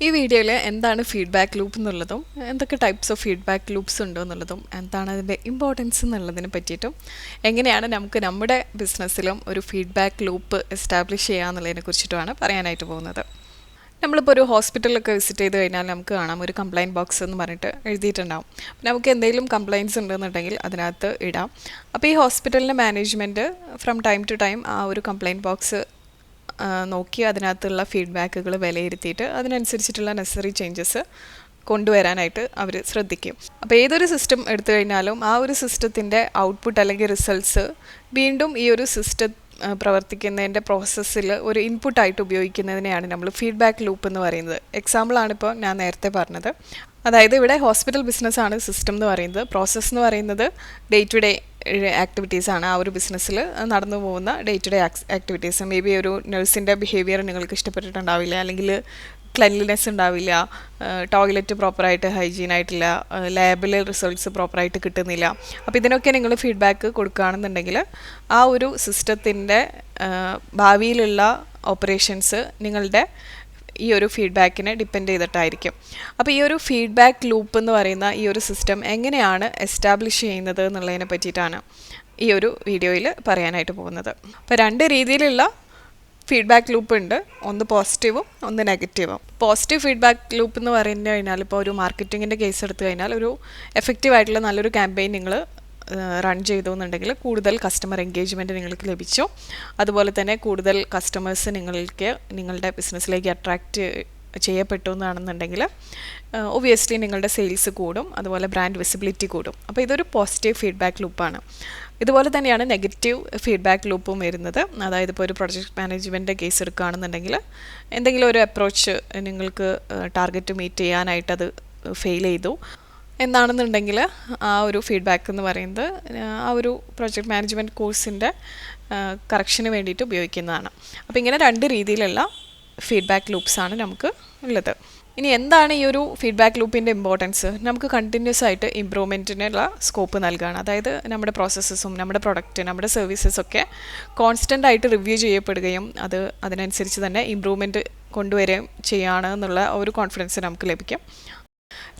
ഈ വീഡിയോയിൽ എന്താണ് ഫീഡ്ബാക്ക് ലൂപ്പ് എന്നുള്ളതും എന്തൊക്കെ ടൈപ്സ് ഓഫ് ഫീഡ്ബാക്ക് ലൂപ്സ് ഉണ്ടോ എന്നുള്ളതും എന്താണ് അതിൻ്റെ ഇമ്പോർട്ടൻസ് എന്നുള്ളതിനെ പറ്റിയിട്ടും എങ്ങനെയാണ് നമുക്ക് നമ്മുടെ ബിസിനസ്സിലും ഒരു ഫീഡ്ബാക്ക് ലൂപ്പ് എസ്റ്റാബ്ലിഷ് ചെയ്യുക എന്നുള്ളതിനെ കുറിച്ചിട്ടുമാണ് പറയാനായിട്ട് പോകുന്നത്. നമ്മളിപ്പോൾ ഒരു ഹോസ്പിറ്റലിലൊക്കെ വിസിറ്റ് ചെയ്ത് കഴിഞ്ഞാൽ നമുക്ക് കാണാം ഒരു കംപ്ലയിൻറ്റ് ബോക്സ് എന്ന് പറഞ്ഞിട്ട് എഴുതിയിട്ടുണ്ടാവും. നമുക്ക് എന്തെങ്കിലും കംപ്ലയിൻറ്റ്സ് ഉണ്ടെന്നുണ്ടെങ്കിൽ അതിനകത്ത് ഇടാം. അപ്പോൾ ഈ ഹോസ്പിറ്റലിൻ്റെ management from time to time ആ ഒരു കംപ്ലയിൻറ്റ് ബോക്സ് നോക്കി അതിനകത്തുള്ള ഫീഡ്ബാക്കുകൾ വിലയിരുത്തിയിട്ട് അതിനനുസരിച്ചിട്ടുള്ള നെസസറി ചേഞ്ചസ് കൊണ്ടുവരാനായിട്ട് അവർ ശ്രദ്ധിക്കും. അപ്പോൾ ഏതൊരു സിസ്റ്റം എടുത്തു കഴിഞ്ഞാലും ആ ഒരു സിസ്റ്റത്തിൻ്റെ ഔട്ട്പുട്ട് അല്ലെങ്കിൽ റിസൾട്ട്സ് വീണ്ടും ഈ ഒരു സിസ്റ്റം പ്രവർത്തിക്കുന്നതിൻ്റെ പ്രോസസ്സിൽ ഒരു ഇൻപുട്ടായിട്ട് ഉപയോഗിക്കുന്നതിനെയാണ് നമ്മൾ ഫീഡ്ബാക്ക് ലൂപ്പ് എന്ന് പറയുന്നത്. എക്സാമ്പിളാണിപ്പോൾ ഞാൻ നേരത്തെ പറഞ്ഞത്. അതായത് ഇവിടെ ഹോസ്പിറ്റൽ ബിസിനസ്സാണ് സിസ്റ്റം എന്ന് പറയുന്നത്. പ്രോസസ്സ് എന്ന് പറയുന്നത് ഡേ ടു ഡേ ആക്ടിവിറ്റീസാണ്. ആ ഒരു ബിസിനസ്സിൽ നടന്നു പോകുന്ന day to day activities. Maybe ഒരു നഴ്സിൻ്റെ ബിഹേവിയർ നിങ്ങൾക്ക് ഇഷ്ടപ്പെട്ടിട്ടുണ്ടാവില്ല, അല്ലെങ്കിൽ ക്ലെൻലിനെസ് ഉണ്ടാവില്ല, ടോയ്ലറ്റ് പ്രോപ്പറായിട്ട് ഹൈജീൻ ആയിട്ടില്ല, ലാബിൽ റിസൾട്ട്സ് പ്രോപ്പറായിട്ട് കിട്ടുന്നില്ല. അപ്പോൾ ഇതിനൊക്കെ നിങ്ങൾ ഫീഡ്ബാക്ക് കൊടുക്കുകയാണെന്നുണ്ടെങ്കിൽ ആ ഒരു സിസ്റ്റത്തിൻ്റെ ഭാവിയിലുള്ള ഓപ്പറേഷൻസ് നിങ്ങളുടെ ഈ ഒരു ഫീഡ്ബാക്കിനെ ഡിപ്പെൻഡ് ചെയ്തിട്ടായിരിക്കും. അപ്പോൾ ഈ ഒരു ഫീഡ്ബാക്ക് ലൂപ്പ് എന്ന് പറയുന്ന ഈ ഒരു സിസ്റ്റം എങ്ങനെയാണ് എസ്റ്റാബ്ലിഷ് ചെയ്യുന്നത് എന്നുള്ളതിനെ പറ്റിയിട്ടാണ് ഈ ഒരു വീഡിയോയിൽ പറയാനായിട്ട് പോകുന്നത്. അപ്പോൾ രണ്ട് രീതിയിലുള്ള ഫീഡ്ബാക്ക് ലൂപ്പ് ഉണ്ട്. ഒന്ന് പോസിറ്റീവും ഒന്ന് നെഗറ്റീവും. പോസിറ്റീവ് ഫീഡ്ബാക്ക് ലൂപ്പ് എന്ന് പറഞ്ഞു കഴിഞ്ഞാൽ ഇപ്പോൾ ഒരു മാർക്കറ്റിങ്ങിൻ്റെ കേസ് എടുത്തു കഴിഞ്ഞാൽ ഒരു എഫക്റ്റീവായിട്ടുള്ള നല്ലൊരു ക്യാമ്പയിൻ നിങ്ങൾ റൺ ചെയ്തു എന്നുണ്ടെങ്കിൽ കൂടുതൽ കസ്റ്റമർ എൻഗേജ്മെൻറ്റ് നിങ്ങൾക്ക് ലഭിച്ചു. അതുപോലെ തന്നെ കൂടുതൽ കസ്റ്റമേഴ്സ് നിങ്ങളുടെ ബിസിനസ്സിലേക്ക് അട്രാക്റ്റ് ചെയ്യപ്പെട്ടു എന്നാണെന്നുണ്ടെങ്കിൽ ഒബ്വിയസ്ലി നിങ്ങളുടെ സെയിൽസ് കൂടും, അതുപോലെ ബ്രാൻഡ് വിസിബിലിറ്റി കൂടും. അപ്പോൾ ഇതൊരു പോസിറ്റീവ് ഫീഡ്ബാക്ക് ലൂപ്പാണ്. ഇതുപോലെ തന്നെയാണ് നെഗറ്റീവ് ഫീഡ്ബാക്ക് ലൂപ്പും വരുന്നത്. അതായത് ഇപ്പോൾ ഒരു പ്രൊജക്റ്റ് മാനേജ്മെൻറ്റ് കേസ് എടുക്കുകയാണെന്നുണ്ടെങ്കിൽ എന്തെങ്കിലും ഒരു അപ്രോച്ച് നിങ്ങൾക്ക് ടാർഗറ്റ് മീറ്റ് ചെയ്യാനായിട്ട് അത് ഫെയിൽ ചെയ്തു എന്നാണെന്നുണ്ടെങ്കിൽ ആ ഒരു ഫീഡ്ബാക്ക് എന്ന് പറയുന്നത് ആ ഒരു പ്രൊജക്റ്റ് മാനേജ്മെൻറ്റ് കോഴ്സിൻ്റെ കറക്ഷന് വേണ്ടിയിട്ട് ഉപയോഗിക്കുന്നതാണ്. അപ്പോൾ ഇങ്ങനെ രണ്ട് രീതിയിലുള്ള ഫീഡ്ബാക്ക് ലൂപ്സാണ് നമുക്ക് ഉള്ളത്. ഇനി എന്താണ് ഈ ഒരു ഫീഡ്ബാക്ക് ലൂപ്പിൻ്റെ ഇമ്പോർട്ടൻസ്? നമുക്ക് കണ്ടിന്യൂസ് ആയിട്ട് ഇമ്പ്രൂവ്മെൻറ്റിനുള്ള സ്കോപ്പ് നൽകുകയാണ്. അതായത് നമ്മുടെ പ്രോസസ്സസും നമ്മുടെ പ്രൊഡക്റ്റ്, നമ്മുടെ സർവീസസൊക്കെ കോൺസ്റ്റൻ്റ് ആയിട്ട് റിവ്യൂ ചെയ്യപ്പെടുകയും അതിനനുസരിച്ച് തന്നെ ഇമ്പ്രൂവ്മെൻറ്റ് കൊണ്ടുവരികയും ചെയ്യുകയാണ് എന്നുള്ള ഒരു കോൺഫിഡൻസ് നമുക്ക് ലഭിക്കും.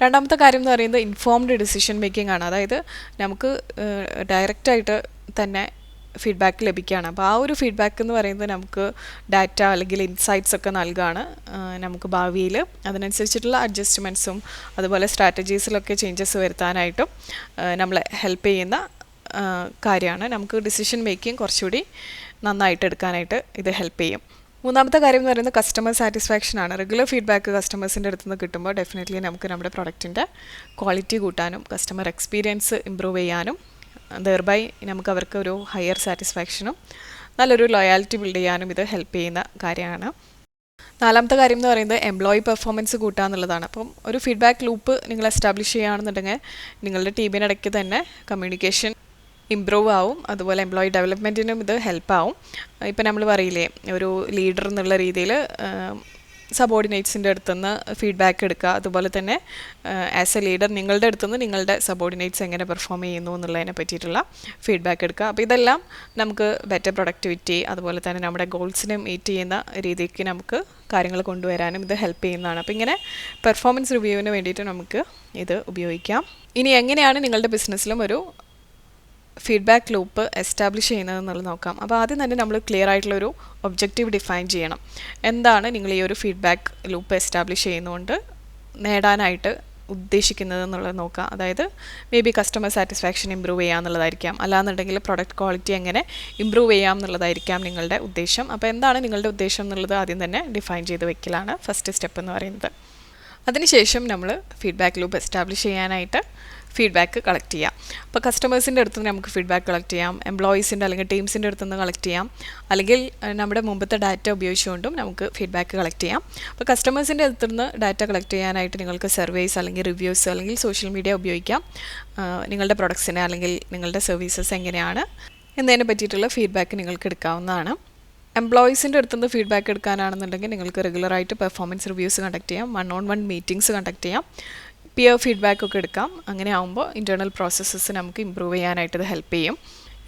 രണ്ടാമത്തെ കാര്യം എന്ന് പറയുന്നത് ഇൻഫോംഡ് ഡിസിഷൻ മേക്കിംഗ് ആണ്. അതായത് നമുക്ക് ഡയറക്റ്റായിട്ട് തന്നെ ഫീഡ്ബാക്ക് ലഭിക്കുകയാണ്. അപ്പോൾ ആ ഒരു ഫീഡ്ബാക്ക് എന്ന് പറയുന്നത് നമുക്ക് ഡാറ്റ അല്ലെങ്കിൽ ഇൻസൈറ്റ്സ് ഒക്കെ നൽകുകയാണ്. നമുക്ക് ഭാവിയിൽ അതിനനുസരിച്ചിട്ടുള്ള അഡ്ജസ്റ്റ്മെൻറ്റ്സും അതുപോലെ സ്ട്രാറ്റജീസിലൊക്കെ ചേഞ്ചസ് വരുത്താനായിട്ടും നമ്മളെ ഹെൽപ്പ് ചെയ്യുന്ന കാര്യമാണ്. നമുക്ക് ഡിസിഷൻ മേക്കിംഗ് കുറച്ചുകൂടി നന്നായിട്ട് എടുക്കാനായിട്ട് ഇത് ഹെൽപ്പ് ചെയ്യും. മൂന്നാമത്തെ കാര്യം എന്ന് പറയുന്നത് കസ്റ്റമർ സാറ്റിസ്ഫാക്ഷൻ ആണ്. റെഗുലർ ഫീഡ്ബാക്ക് കസ്റ്റമേഴ്സിൻ്റെ അടുത്ത് നിന്ന് കിട്ടുമ്പോൾ ഡെഫിനറ്റ്ലി നമുക്ക് നമ്മുടെ പ്രൊഡക്റ്റിൻ്റെ ക്വാളിറ്റി കൂട്ടാനും കസ്റ്റമർ എക്സ്പീരിയൻസ് ഇമ്പ്രൂവ് ചെയ്യാനും ദെർബൈ നമുക്ക് അവർക്ക് ഒരു ഹയർ സാറ്റിസ്ഫാക്ഷനും നല്ലൊരു ലോയാലിറ്റി ബിൽഡ് ചെയ്യാനും ഇത് ഹെൽപ്പ് ചെയ്യുന്ന കാര്യമാണ്. നാലാമത്തെ കാര്യം എന്ന് പറയുന്നത് എംപ്ലോയി പെർഫോമൻസ് കൂട്ടുക എന്നുള്ളതാണ്. അപ്പം ഒരു ഫീഡ്ബാക്ക് ലൂപ്പ് നിങ്ങൾ എസ്റ്റാബ്ലിഷ് ചെയ്യുകയാണെന്നുണ്ടെങ്കിൽ നിങ്ങളുടെ ടീമിനിടയ്ക്ക് തന്നെ കമ്മ്യൂണിക്കേഷൻ ഇമ്പ്രൂവ് ആവും, അതുപോലെ എംപ്ലോയി ഡെവലപ്മെൻറ്റിനും ഇത് ഹെൽപ്പാവും. ഇപ്പം നമ്മൾ പറയില്ലേ, ഒരു ലീഡർ എന്നുള്ള രീതിയിൽ സബോർഡിനേറ്റ്സിൻ്റെ അടുത്തുനിന്ന് ഫീഡ്ബാക്ക് എടുക്കുക, അതുപോലെ തന്നെ ആസ് എ ലീഡർ നിങ്ങളുടെ അടുത്തുനിന്ന് നിങ്ങളുടെ സബോർഡിനേറ്റ്സ് എങ്ങനെ പെർഫോം ചെയ്യുന്നു എന്നുള്ളതിനെ പറ്റിയിട്ടുള്ള ഫീഡ്ബാക്ക് എടുക്കുക. അപ്പോൾ ഇതെല്ലാം നമുക്ക് ബെറ്റർ പ്രൊഡക്ടിവിറ്റി, അതുപോലെ തന്നെ നമ്മുടെ ഗോൾസിനെ മീറ്റ് ചെയ്യുന്ന രീതിക്ക് നമുക്ക് കാര്യങ്ങൾ കൊണ്ടുവരാനും ഇത് ഹെൽപ്പ് ചെയ്യുന്നതാണ്. അപ്പോൾ ഇങ്ങനെ പെർഫോമൻസ് റിവ്യൂവിന് വേണ്ടിയിട്ട് നമുക്ക് ഇത് ഉപയോഗിക്കാം. ഇനി എങ്ങനെയാണ് നിങ്ങളുടെ ബിസിനസ്സിലും ഒരു ഫീഡ്ബാക്ക് ലൂപ്പ് എസ്റ്റാബ്ലിഷ് ചെയ്യുന്നതെന്നുള്ളത് നോക്കാം. അപ്പോൾ ആദ്യം തന്നെ നമ്മൾ ക്ലിയർ ആയിട്ടുള്ളൊരു ഒബ്ജക്റ്റീവ് ഡിഫൈൻ ചെയ്യണം. എന്താണ് നിങ്ങൾ ഈ ഒരു ഫീഡ്ബാക്ക് ലൂപ്പ് എസ്റ്റാബ്ലിഷ് ചെയ്യുന്നതുകൊണ്ട് നേടാനായിട്ട് ഉദ്ദേശിക്കുന്നത് എന്നുള്ളത് നോക്കാം. അതായത് may be customer satisfaction improve ചെയ്യുക എന്നുള്ളതായിരിക്കാം, അല്ലാന്നുണ്ടെങ്കിൽ പ്രൊഡക്റ്റ് ക്വാളിറ്റി എങ്ങനെ ഇമ്പ്രൂവ് ചെയ്യാം എന്നുള്ളതായിരിക്കാം നിങ്ങളുടെ ഉദ്ദേശം. അപ്പോൾ എന്താണ് നിങ്ങളുടെ ഉദ്ദേശം എന്നുള്ളത് ആദ്യം തന്നെ ഡിഫൈൻ ചെയ്ത് വെക്കലാണ് ഫസ്റ്റ് സ്റ്റെപ്പ് എന്ന് പറയുന്നത്. അതിനുശേഷം നമ്മൾ ഫീഡ്ബാക്ക് ലൂപ്പ് എസ്റ്റാബ്ലിഷ് ചെയ്യാനായിട്ട് ഫീഡ്ബാക്ക് കളക്ട് ചെയ്യാം. അപ്പോൾ കസ്റ്റമേഴ്സിൻ്റെ അടുത്ത് നിന്ന് നമുക്ക് ഫീഡ്ബാക്ക് കളക്ട് ചെയ്യാം, എംപ്ലോയീസിൻ്റെ അല്ലെങ്കിൽ ടീംസിൻ്റെ അടുത്ത് നിന്ന് കളക്ട് ചെയ്യാം, അല്ലെങ്കിൽ നമ്മുടെ മുമ്പത്തെ ഡാറ്റ ഉപയോഗിച്ചുകൊണ്ടും നമുക്ക് ഫീഡ്ബാക്ക് കളക്ട് ചെയ്യാം. അപ്പോൾ കസ്റ്റമേഴ്സിൻ്റെ അടുത്ത് നിന്ന് ഡാറ്റ കളക്ട് ചെയ്യാനായിട്ട് നിങ്ങൾക്ക് സർവേസ് അല്ലെങ്കിൽ റിവ്യൂസ് അല്ലെങ്കിൽ സോഷ്യൽ മീഡിയ ഉപയോഗിക്കാം. നിങ്ങളുടെ പ്രൊഡക്ട്സിനെ അല്ലെങ്കിൽ നിങ്ങളുടെ സർവീസസ് എങ്ങനെയാണ് എന്നതിനെ പറ്റിയിട്ടുള്ള ഫീഡ്ബാക്ക് നിങ്ങൾക്ക് എടുക്കാവുന്നതാണ്. എംപ്ലോയീസിൻ്റെ അടുത്തുനിന്ന് ഫീഡ്ബാക്ക് എടുക്കാനാണെന്നുണ്ടെങ്കിൽ നിങ്ങൾക്ക് റെഗുലറായിട്ട് പെർഫോമൻസ് റിവ്യൂസ് കണ്ടക്ട് ചെയ്യാം, 1-on-1 മീറ്റിംഗ്സ് കണ്ടക്ട് ചെയ്യാം, പിയർ ഫീഡ്ബാക്ക് ഒക്കെ എടുക്കാം. അങ്ങനെ ആകുമ്പോൾ ഇൻറ്റേർണൽ പ്രോസസ്സസ് നമുക്ക് ഇമ്പ്രൂവ് ചെയ്യാനായിട്ട് ഇത് ഹെൽപ്പ് ചെയ്യും.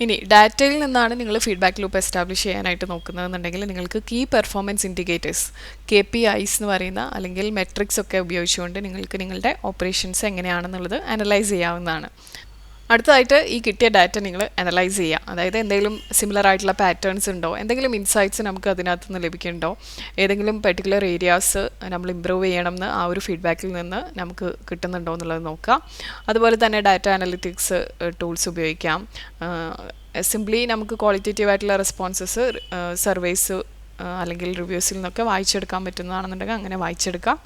ഇനി ഡാറ്റയിൽ നിന്നാണ് നിങ്ങൾ ഫീഡ്ബാക്ക് ലൂപ്പ് എസ്റ്റാബ്ലിഷ് ചെയ്യാനായിട്ട് നോക്കുന്നതെന്നുണ്ടെങ്കിൽ നിങ്ങൾക്ക് കീ പെർഫോമൻസ് ഇൻഡിക്കേറ്റേഴ്സ് KPIs എന്ന് പറയുന്ന അല്ലെങ്കിൽ മെട്രിക്സ് ഒക്കെ ഉപയോഗിച്ചുകൊണ്ട് നിങ്ങൾക്ക് നിങ്ങളുടെ ഓപ്പറേഷൻസ് എങ്ങനെയാണെന്നുള്ളത് അനലൈസ് ചെയ്യാവുന്നതാണ്. അടുത്തതായിട്ട് ഈ കിട്ടിയ ഡാറ്റ നിങ്ങൾ അനലൈസ് ചെയ്യുക. അതായത് എന്തെങ്കിലും സിമിലർ ആയിട്ടുള്ള പാറ്റേൺസ് ഉണ്ടോ, എന്തെങ്കിലും ഇൻസൈറ്റ്സ് നമുക്ക് അതിനകത്ത് നിന്ന് ലഭിക്കുന്നുണ്ടോ, ഏതെങ്കിലും പെർട്ടിക്കുലർ ഏരിയാസ് നമ്മൾ ഇമ്പ്രൂവ് ചെയ്യണം എന്ന് ആ ഒരു ഫീഡ്ബാക്കിൽ നിന്ന് നമുക്ക് കിട്ടുന്നുണ്ടോ എന്നുള്ളത് നോക്കാം. അതുപോലെ തന്നെ ഡാറ്റ അനലിറ്റിക്സ് ടൂൾസ് ഉപയോഗിക്കാം. സിംപ്ലി നമുക്ക് ക്വാളിറ്റേറ്റീവ് ആയിട്ടുള്ള റെസ്പോൺസസ് സർവേസ് അല്ലെങ്കിൽ റിവ്യൂസിൽ നിന്നൊക്കെ വായിച്ചെടുക്കാൻ പറ്റുന്നതാണെന്നുണ്ടെങ്കിൽ അങ്ങനെ വായിച്ചെടുക്കാം.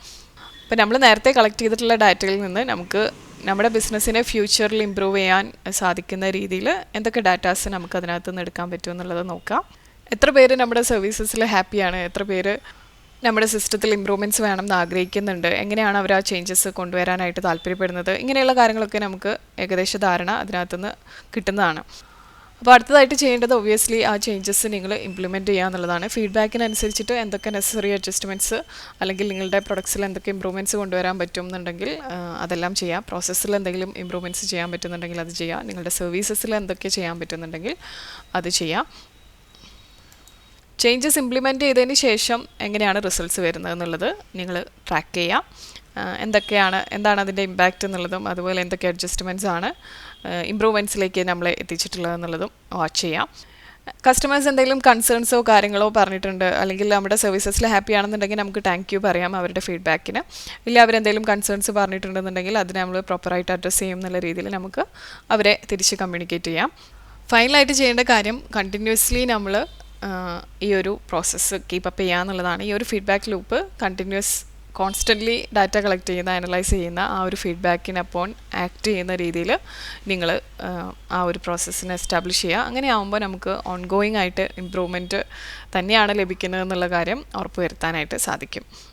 അപ്പോൾ നമ്മൾ നേരത്തെ കളക്ട് ചെയ്തിട്ടുള്ള ഡാറ്റയിൽ നിന്ന് നമുക്ക് നമ്മുടെ ബിസിനസ്സിനെ ഫ്യൂച്ചറിൽ ഇമ്പ്രൂവ് ചെയ്യാൻ സാധിക്കുന്ന രീതിയിൽ എന്തൊക്കെ ഡാറ്റാസ് നമുക്ക് അതിനകത്ത് നിന്ന് എടുക്കാൻ പറ്റുമെന്നുള്ളത് നോക്കാം. എത്ര പേര് നമ്മുടെ സർവീസസിൽ ഹാപ്പിയാണ്, എത്ര പേര് നമ്മുടെ സിസ്റ്റത്തിൽ ഇമ്പ്രൂവ്മെൻറ്റ്സ് വേണമെന്ന് ആഗ്രഹിക്കുന്നുണ്ട്, എങ്ങനെയാണ് അവർ ആ ചേഞ്ചസ് കൊണ്ടുവരാനായിട്ട് താല്പര്യപ്പെടുന്നത്, ഇങ്ങനെയുള്ള കാര്യങ്ങളൊക്കെ നമുക്ക് ഏകദേശ ധാരണ അതിനകത്തുനിന്ന് കിട്ടുന്നതാണ്. അപ്പോൾ അടുത്തതായിട്ട് ചെയ്യേണ്ടത് ഒബ്വിയസ്ലി ആ ചേഞ്ചസ് നിങ്ങൾ ഇംപ്ലിമെൻറ്റ് ചെയ്യുക എന്നുള്ളതാണ്. ഫീഡ്ബാക്കിനനുസരിച്ചിട്ട് എന്തൊക്കെ നെസസറി അഡ്ജസ്റ്റ്മെൻറ്റ്സ് അല്ലെങ്കിൽ നിങ്ങളുടെ പ്രൊഡക്ട്സിൽ എന്തൊക്കെ ഇമ്പ്രൂവ്മെൻറ്റ്സ് കൊണ്ടുവരാൻ പറ്റും എന്നുണ്ടെങ്കിൽ അതെല്ലാം ചെയ്യാം. പ്രോസസ്സിൽ എന്തെങ്കിലും ഇമ്പ്രൂവ്മെൻറ്റ്സ് ചെയ്യാൻ പറ്റുന്നുണ്ടെങ്കിൽ അത് ചെയ്യാം. നിങ്ങളുടെ സർവീസസിൽ എന്തൊക്കെ ചെയ്യാൻ പറ്റുന്നുണ്ടെങ്കിൽ അത് ചെയ്യാം. ചേഞ്ചസ് ഇംപ്ലിമെൻറ്റ് ചെയ്തതിന് ശേഷം എങ്ങനെയാണ് റിസൾട്ട്സ് വരുന്നത് എന്നുള്ളത് നിങ്ങൾ ട്രാക്ക് ചെയ്യാം. എന്താണ് അതിൻ്റെ ഇമ്പാക്റ്റ് എന്നുള്ളതും അതുപോലെ എന്തൊക്കെ അഡ്ജസ്റ്റ്മെൻറ്റ്സ് ആണ് ഇമ്പ്രൂവ്മെൻറ്റ്സിലേക്ക് നമ്മളെ എത്തിച്ചിട്ടുള്ളത് എന്നുള്ളതും വാച്ച് ചെയ്യാം. കസ്റ്റമേഴ്സ് എന്തെങ്കിലും കൺസേൺസോ കാര്യങ്ങളോ പറഞ്ഞിട്ടുണ്ട് അല്ലെങ്കിൽ നമ്മുടെ സർവീസസിൽ ഹാപ്പി ആണെന്നുണ്ടെങ്കിൽ നമുക്ക് താങ്ക് യു പറയാം അവരുടെ ഫീഡ്ബാക്കിന്. ഇല്ല അവരെന്തെങ്കിലും കൺസേൺസ് പറഞ്ഞിട്ടുണ്ടെന്നുണ്ടെങ്കിൽ അതിനെ നമ്മൾ പ്രോപ്പറായിട്ട് അഡ്രസ്സ് ചെയ്യും എന്നുള്ള രീതിയിൽ നമുക്ക് അവരെ തിരിച്ച് കമ്മ്യൂണിക്കേറ്റ് ചെയ്യാം. ഫൈനലായിട്ട് ചെയ്യേണ്ട കാര്യം കണ്ടിന്യൂസ്ലി നമ്മൾ ഈ ഒരു പ്രോസസ്സ് കീപ്പപ്പ് ചെയ്യുക എന്നുള്ളതാണ്. ഈ ഒരു feedback loop constantly data collect ചെയ്യുന്ന അനലൈസ് ചെയ്യുന്ന ആ ഒരു ഫീഡ്ബാക്കിനപ്പോൾ ആക്ട് ചെയ്യുന്ന രീതിയിൽ നിങ്ങൾ ആ ഒരു പ്രോസസ്സിനെ എസ്റ്റാബ്ലിഷ് ചെയ്യുക. അങ്ങനെ ആകുമ്പോൾ നമുക്ക് ഓൺഗോയിങ് ആയിട്ട് ഇമ്പ്രൂവ്മെൻറ്റ് തന്നെയാണ് ലഭിക്കുന്നത് എന്നുള്ള കാര്യം ഉറപ്പുവരുത്താനായിട്ട് സാധിക്കും.